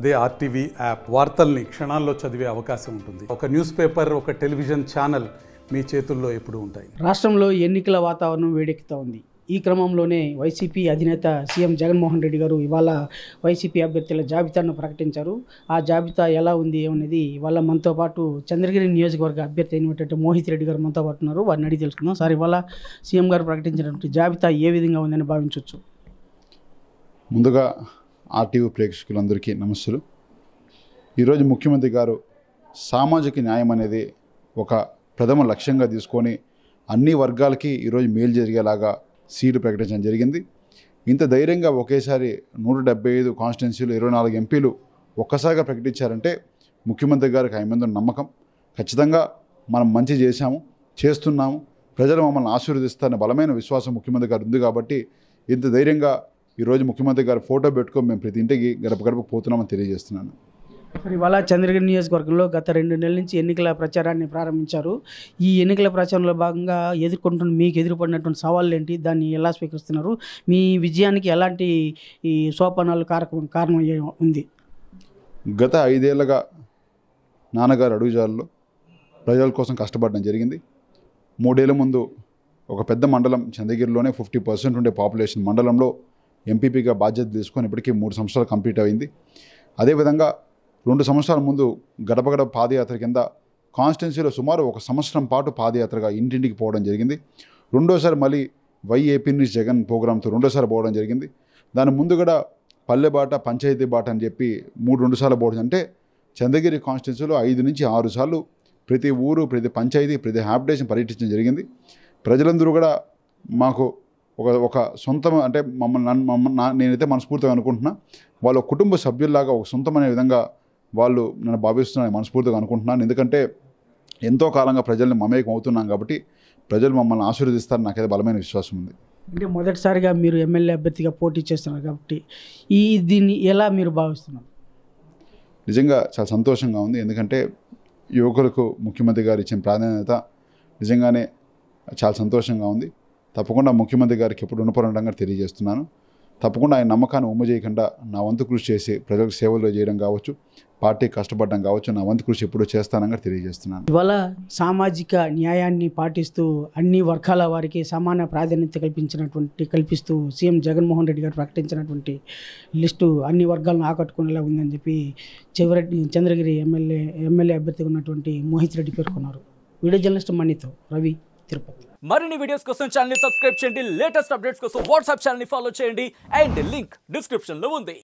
అదే RTV app వార్తల్ని క్షణాల్లో చదివే అవకాశం ఉంటుంది. ఒక న్యూస్ పేపర్, ఒక టెలివిజన్ ఛానల్ మీ చేతుల్లో ఎప్పుడూ ఉంటాయి. రాష్ట్రంలో ఎన్నికల వాతావరణం వేడెక్కుతూ ఉంది. ఈ క్రమంలోనే వైసీపీ అధినేత సీఎం జగన్మోహన్ రెడ్డి గారు ఇవాళ వైసీపీ అభ్యర్థుల జాబితాను ప్రకటించారు. ఆ జాబితా ఎలా ఉంది అనేది ఇవాళ మనతో పాటు చంద్రగిరి నియోజకవర్గ అభ్యర్థి అయినటువంటి మోహిత్ రెడ్డి గారు మనతో పాటు ఉన్నారు. వారిని అడిగి తెలుసుకుందాం. సార్, ఇవాళ సీఎం గారు ప్రకటించినటువంటి జాబితా ఏ విధంగా ఉందని భావించవచ్చు? ముందుగా ఆర్టీవీ ప్రేక్షకులందరికీ నమస్సులు. ఈరోజు ముఖ్యమంత్రి గారు సామాజిక న్యాయం అనేది ఒక ప్రథమ లక్ష్యంగా తీసుకొని అన్ని వర్గాలకి ఈరోజు మేలు జరిగేలాగా సీట్లు ప్రకటించడం జరిగింది. ఇంత ధైర్యంగా ఒకేసారి 175 కాన్స్టిట్యున్సీలు 24 ఎంపీలు ఒక్కసారిగా ప్రకటించారంటే ముఖ్యమంత్రి గారికి ఆయన మీద నమ్మకం. ఖచ్చితంగా మనం మంచి చేస్తున్నాము, ప్రజలు మమ్మల్ని ఆశీర్వదిస్తారనే బలమైన విశ్వాసం ముఖ్యమంత్రి గారు ఉంది. కాబట్టి ఇంత ధైర్యంగా ఈరోజు ముఖ్యమంత్రి గారు ఫోటో పెట్టుకొని మేము ప్రతి ఇంటికి గడప గడప పోతున్నామని తెలియజేస్తున్నాను. ఇవాళ చంద్రగిరి నియోజకవర్గంలో గత 2 నెలల నుంచి ఎన్నికల ప్రచారాన్ని ప్రారంభించారు. ఈ ఎన్నికల ప్రచారంలో భాగంగా మీకు ఎదురుపడినటువంటి సవాళ్ళు ఏంటి? దాన్ని ఎలా స్వీకరిస్తున్నారు? మీ విజయానికి ఎలాంటి ఈ సోపానాలు కారణం ఉంది? గత 5 ఏళ్ళగా నాన్నగారు అడుగుజాలలో ప్రజల కోసం కష్టపడడం జరిగింది. 3 ఏళ్ళ ముందు ఒక పెద్ద మండలం చంద్రగిరిలోనే 50% ఉండే పాపులేషన్ మండలంలో ఎంపీపీగా బాధ్యత తీసుకొని ఇప్పటికీ 3 సంవత్సరాలు కంప్లీట్ అయింది. అదేవిధంగా 2 సంవత్సరాల ముందు గడప గడప పాదయాత్ర కింద కాన్స్టిట్యున్సీలో సుమారు 1 సంవత్సరం పాటు పాదయాత్రగా ఇంటింటికి పోవడం జరిగింది. రెండోసారి మళ్ళీ వైఏపీ న్యూస్ జగన్ ప్రోగ్రాంతో రెండోసారి పోవడం జరిగింది. దాని ముందు కూడా పల్లె బాట, పంచాయతీ బాట అని చెప్పి 2 సార్లు పోవడం. అంటే చంద్రగిరి కాన్స్టిట్యున్సీలో 5 నుంచి 6 సార్లు ప్రతి ఊరు, ప్రతి పంచాయతీ, ప్రతి హ్యాబిటేషన్ పర్యటించడం జరిగింది. ప్రజలందరూ కూడా మాకు ఒక సొంతం, అంటే నేనైతే మనస్ఫూర్తిగా అనుకుంటున్నా, వాళ్ళ కుటుంబ సభ్యుల్లాగా ఒక సొంతం అనే విధంగా వాళ్ళు నన్ను భావిస్తున్నారని మనస్ఫూర్తిగా అనుకుంటున్నాను. ఎందుకంటే ఎంతో కాలంగా ప్రజల్ని మమేకం అవుతున్నాం కాబట్టి ప్రజలు మమ్మల్ని ఆశీర్వదిస్తారని నాకైతే బలమైన విశ్వాసం ఉంది. అంటే మొదటిసారిగా మీరు ఎమ్మెల్యే అభ్యర్థిగా పోటీ చేస్తున్నారు కాబట్టి దీన్ని ఎలా మీరు భావిస్తున్నారు? నిజంగా చాలా సంతోషంగా ఉంది. ఎందుకంటే యువకులకు ముఖ్యమంత్రి గారు ఇచ్చిన ప్రాధాన్యత నిజంగానే చాలా సంతోషంగా ఉంది. తప్పకుండా ముఖ్యమంత్రి గారికి ఎప్పుడు రుణపడంగా తెలియజేస్తున్నాను. తప్పకుండా ఆయన నమ్మకాన్ని ఉమ్మ చేయకుండా నా వంతు కృషి చేసి ప్రజలకు సేవలు చేయడం కావచ్చు, పార్టీ కష్టపడడం కావచ్చు, నా వంతు కృషి ఎప్పుడూ చేస్తానని తెలియజేస్తున్నాను. ఇవాళ సామాజిక న్యాయాన్ని పాటిస్తూ అన్ని వర్గాల వారికి సమాన ప్రాధాన్యత కల్పిస్తూ సీఎం జగన్మోహన్ రెడ్డి గారు ప్రకటించినటువంటి లిస్టు అన్ని వర్గాలను ఆకట్టుకునేలా ఉందని చెప్పి చంద్రగిరి ఎమ్మెల్యే అభ్యర్థిగా ఉన్నటువంటి మోహిత్ రెడ్డి పేర్కొన్నారు. వీడియో జర్నలిస్ట్ మణితో రవి, తిరుపతి. మరిన్ని వీడియోస్ కోసం ఛానల్ సబ్స్క్రైబ్ చేయండి. లేటెస్ట్ అప్డేట్స్ కోసం వాట్సాప్ ఛానల్ ఫాలో చేయండి. అండ్ లింక్ డిస్క్రిప్షన్ లో ఉంది.